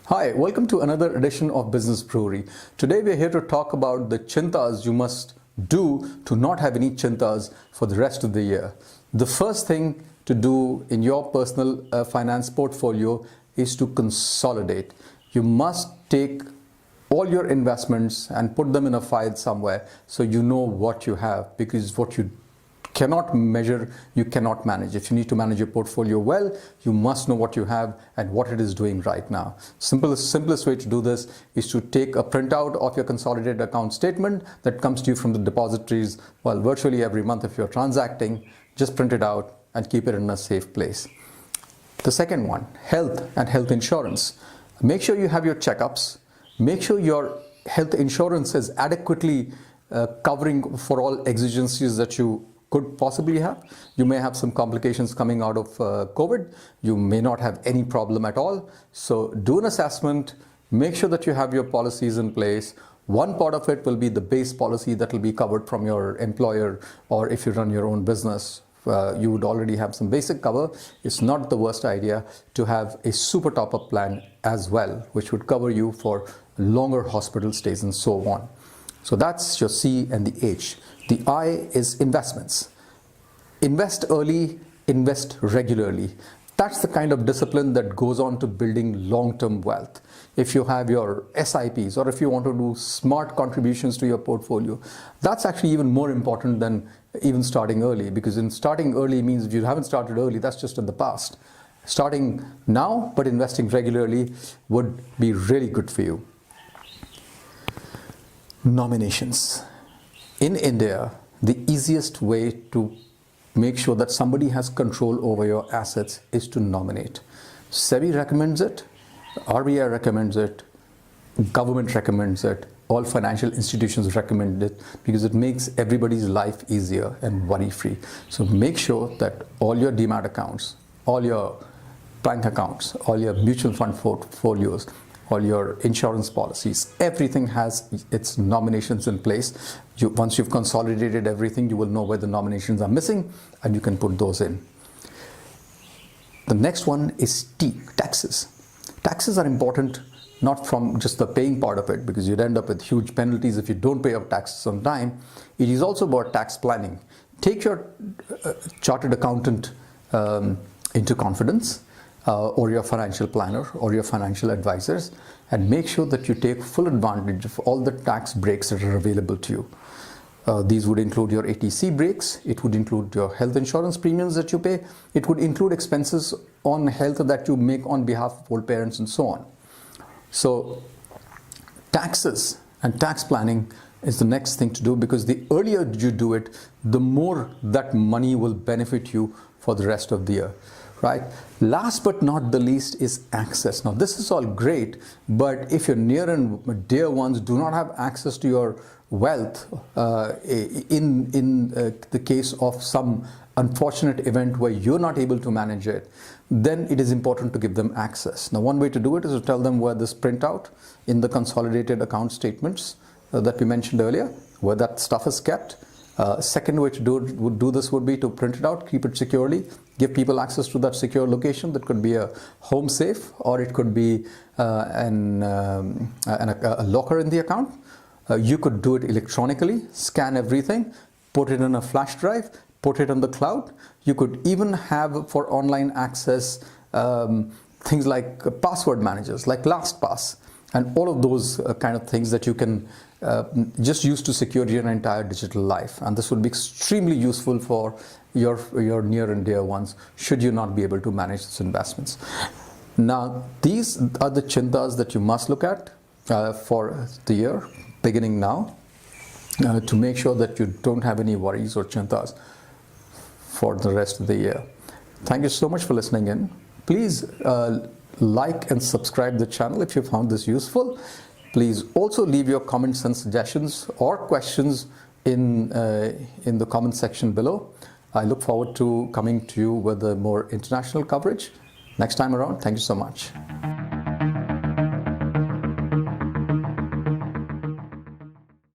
Hi, welcome to another edition of Business Brewery. Today we're here to talk about the chintas you must do to not have any chintas for the rest of the year. The first thing to do in your personal finance portfolio is to consolidate. You must take all your investments and put them in a file somewhere so you know what you have, because what you cannot measure, you cannot manage. If you need to manage your portfolio well, you must know what you have and what it is doing right now. Simplest way to do this is to take a printout of your consolidated account statement that comes to you from the depositories, well, virtually every month if you're transacting. Just print it out and keep it in a safe place. The second one, health and health insurance. Make sure you have your checkups. Make sure your health insurance is adequately covering for all exigencies that you could possibly have. You may have some complications coming out of COVID. You may not have any problem at all. So do an assessment, make sure that you have your policies in place. One part of it will be the base policy that will be covered from your employer, or if you run your own business, you would already have some basic cover. It's not the worst idea to have a super top-up plan as well, which would cover you for longer hospital stays and so on. So that's your C and the H. The I is investments. Invest early, invest regularly. That's the kind of discipline that goes on to building long-term wealth. If you have your SIPs, or if you want to do smart contributions to your portfolio, that's actually even more important than even starting early, because in starting early means if you haven't started early, that's just in the past. Starting now, but investing regularly would be really good for you. Nominations. In India, the easiest way to make sure that somebody has control over your assets is to nominate. SEBI recommends it, RBI recommends it, government recommends it, all financial institutions recommend it, because it makes everybody's life easier and worry-free. So make sure that all your demat accounts, all your bank accounts, all your mutual fund portfolios, all your insurance policies, everything has its nominations in place. Once you've consolidated everything, you will know where the nominations are missing and you can put those in. The next one is T, taxes. Taxes are important not from just the paying part of it, because you'd end up with huge penalties if you don't pay your taxes on time. It is also about tax planning. Take your chartered accountant into confidence, or your financial planner or your financial advisors, and make sure that you take full advantage of all the tax breaks that are available to you. These would include your ATC breaks, it would include your health insurance premiums that you pay, it would include expenses on health that you make on behalf of old parents and so on. So taxes and tax planning is the next thing to do, because the earlier you do it, the more that money will benefit you for the rest of the year. Right? Last but not the least is access. Now this is all great, but if your near and dear ones do not have access to your wealth in the case of some unfortunate event where you're not able to manage it, then it is important to give them access. Now one way to do it is to tell them where this printout in the consolidated account statements that we mentioned earlier, where that stuff is kept. Second way to do this would be to print it out, keep it securely, give people access to that secure location. That could be a home safe, or it could be a locker in the account. You could do it electronically, scan everything, put it in a flash drive, put it on the cloud. You could even have, for online access, things like password managers like LastPass, and all of those kind of things that you can just use to secure your entire digital life. And this would be extremely useful for your near and dear ones, should you not be able to manage these investments. Now, these are the chintas that you must look at for the year, beginning now, to make sure that you don't have any worries or chintas for the rest of the year. Thank you so much for listening in. Please like and subscribe the channel if you found this useful. Please also leave your comments and suggestions or questions in the comment section below. I look forward to coming to you with a more international coverage next time around. Thank you so much.